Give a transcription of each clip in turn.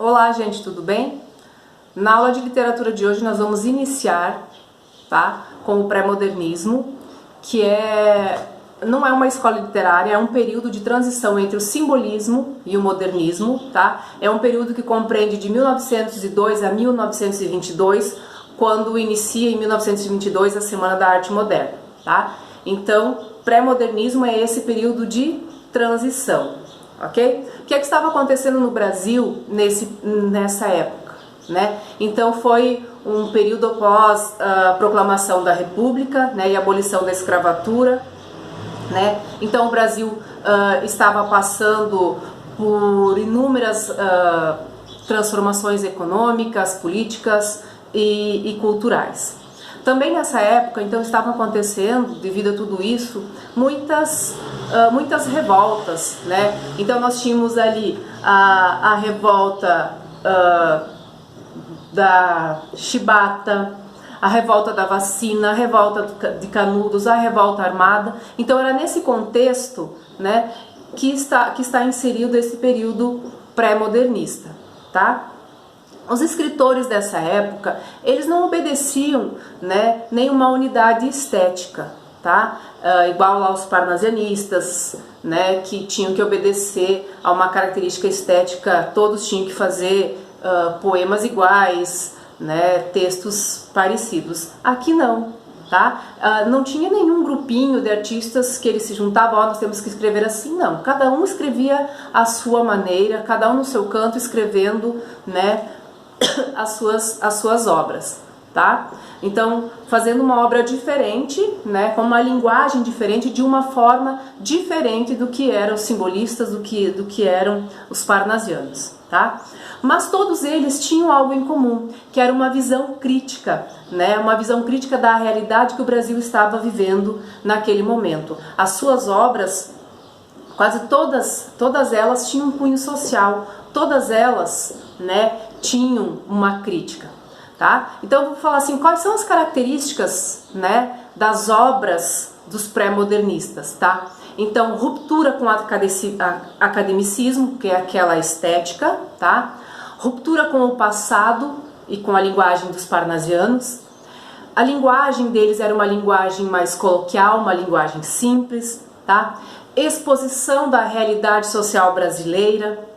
Olá, gente, tudo bem? Na aula de literatura de hoje nós vamos iniciar, tá, com o pré-modernismo, que não é uma escola literária, é um período de transição entre o simbolismo e o modernismo, tá? É um período que compreende de 1902 a 1922, quando inicia em 1922 a Semana da Arte Moderna, tá? Então, pré-modernismo é esse período de transição, ok? O que estava acontecendo no Brasil nessa época, né? Então foi um período após a proclamação da República, né, e a abolição da escravatura, né? Então o Brasil estava passando por inúmeras transformações econômicas, políticas e culturais. Também nessa época, então, estavam acontecendo, devido a tudo isso, muitas revoltas, né? Então nós tínhamos ali a revolta da chibata, a revolta da vacina, a revolta de Canudos, a revolta armada. Então era nesse contexto, né, que está inserido esse período pré-modernista, tá? Os escritores dessa época, eles não obedeciam, né, nenhuma unidade estética, tá? Igual lá os parnasianistas, né, que tinham que obedecer a uma característica estética, todos tinham que fazer poemas iguais, né, textos parecidos. Aqui não, tá? Não tinha nenhum grupinho de artistas que eles se juntavam, nós temos que escrever assim, não. Cada um escrevia à sua maneira, cada um no seu canto escrevendo, né, as suas obras, tá? Então, fazendo uma obra diferente, né, com uma linguagem diferente, de uma forma diferente do que eram os simbolistas, do que eram os parnasianos, tá? Mas todos eles tinham algo em comum, que era uma visão crítica, né, uma visão crítica da realidade que o Brasil estava vivendo naquele momento. As suas obras, quase todas elas tinham um cunho social, todas elas, né, tinham uma crítica, tá? Então eu vou falar assim, quais são as características, né, das obras dos pré-modernistas, tá? Então, ruptura com o academicismo, que é aquela estética, tá? Ruptura com o passado e com a linguagem dos parnasianos. A linguagem deles era uma linguagem mais coloquial, uma linguagem simples, tá? Exposição da realidade social brasileira.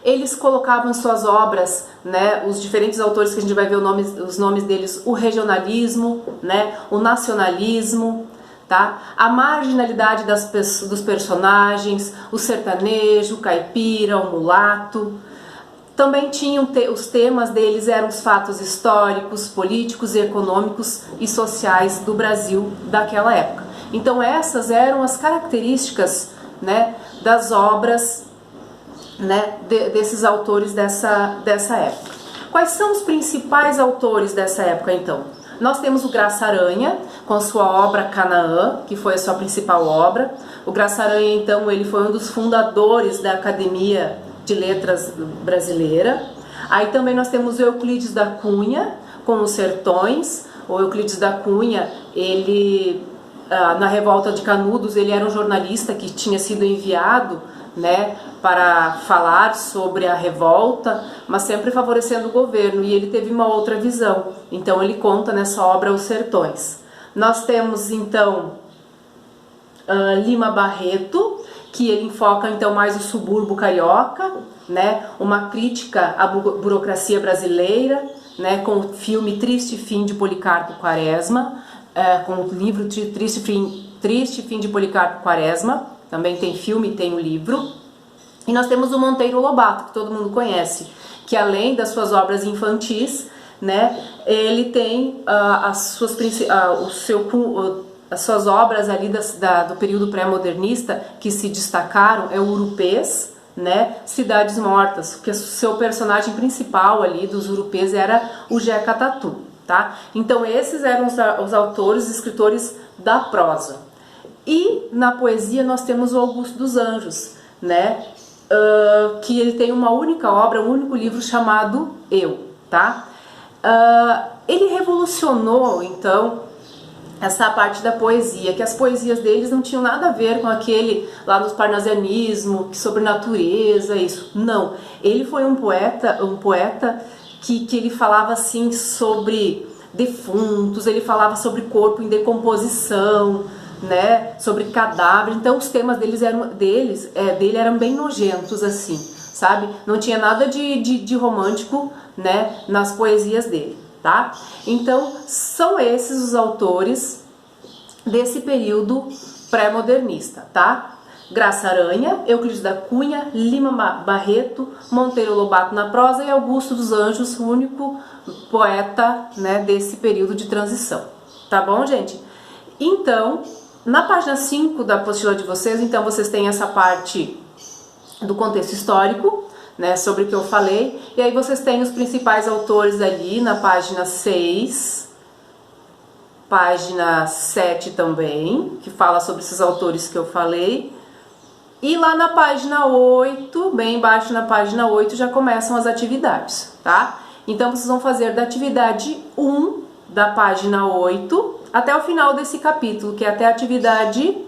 Eles colocavam em suas obras, né, os diferentes autores que a gente vai ver os nomes deles, o regionalismo, né, o nacionalismo, tá? A marginalidade dos personagens, o sertanejo, o caipira, o mulato. Também tinham os temas deles eram os fatos históricos, políticos e econômicos e sociais do Brasil daquela época. Então essas eram as características, né, das obras, né, desses autores dessa época. Quais são os principais autores dessa época, então? Nós temos o Graça Aranha, com sua obra Canaã, que foi a sua principal obra. O Graça Aranha, então, ele foi um dos fundadores da Academia de Letras Brasileira. Aí também nós temos o Euclides da Cunha, com os Sertões. O Euclides da Cunha, ele, na Revolta de Canudos, ele era um jornalista que tinha sido enviado, né, para falar sobre a revolta, mas sempre favorecendo o governo, e ele teve uma outra visão. Então ele conta nessa obra Os Sertões. Nós temos então Lima Barreto, que ele enfoca então mais o subúrbio carioca, né, uma crítica à burocracia brasileira, né, com o filme Triste Fim de Policarpo Quaresma, com o livro Triste Fim de Policarpo Quaresma. Também tem filme e tem o livro. E nós temos o Monteiro Lobato, que todo mundo conhece, que além das suas obras infantis, né, ele tem as suas obras ali do período pré-modernista que se destacaram, é o Urupês, né, Cidades Mortas, porque o seu personagem principal ali dos Urupês era o Jeca Tatu, tá? Então esses eram os autores, os escritores da prosa. E na poesia nós temos o Augusto dos Anjos, né, que ele tem uma única obra, um único livro chamado Eu, tá? Ele revolucionou, então, essa parte da poesia, que as poesias deles não tinham nada a ver com aquele lá do parnasianismo, sobre natureza, isso. Não, ele foi um poeta que ele falava assim sobre defuntos, ele falava sobre corpo em decomposição, né, sobre cadáver. Então os temas dele eram bem nojentos assim, sabe? Não tinha nada de romântico, né, nas poesias dele, tá? Então são esses os autores desse período pré-modernista, tá? Graça Aranha, Euclides da Cunha, Lima Barreto, Monteiro Lobato na prosa e Augusto dos Anjos, o único poeta, né, desse período de transição. Tá bom, gente? Então, na página 5 da apostila de vocês, então vocês têm essa parte do contexto histórico, né, sobre o que eu falei, e aí vocês têm os principais autores ali na página 6, página 7 também, que fala sobre esses autores que eu falei. E lá na página 8, bem embaixo na página 8, já começam as atividades, tá? Então vocês vão fazer da atividade 1 da página 8 até o final desse capítulo, que é até a atividade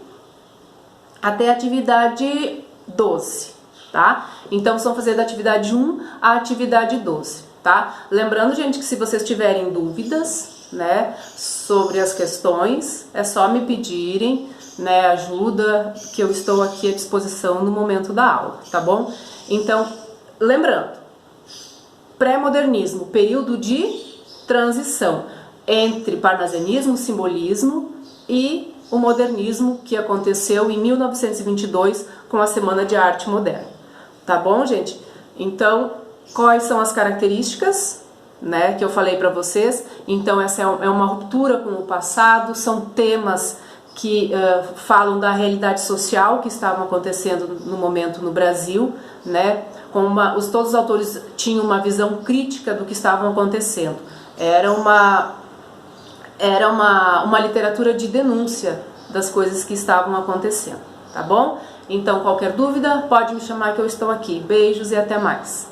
12, tá? Então vocês vão fazer da atividade 1 à atividade 12, tá? Lembrando, gente, que se vocês tiverem dúvidas, né, sobre as questões, é só me pedirem, né, ajuda, que eu estou aqui à disposição no momento da aula, tá bom? Então, lembrando, pré-modernismo, período de transição entre parnasianismo, simbolismo e o modernismo, que aconteceu em 1922 com a Semana de Arte Moderna, tá bom, gente? Então, quais são as características, né, que eu falei para vocês? Então, essa é uma ruptura com o passado, são temas que falam da realidade social que estavam acontecendo no momento no Brasil, né? Todos os autores tinham uma visão crítica do que estava acontecendo. Era uma literatura de denúncia das coisas que estavam acontecendo, tá bom? Então, qualquer dúvida, pode me chamar que eu estou aqui. Beijos e até mais.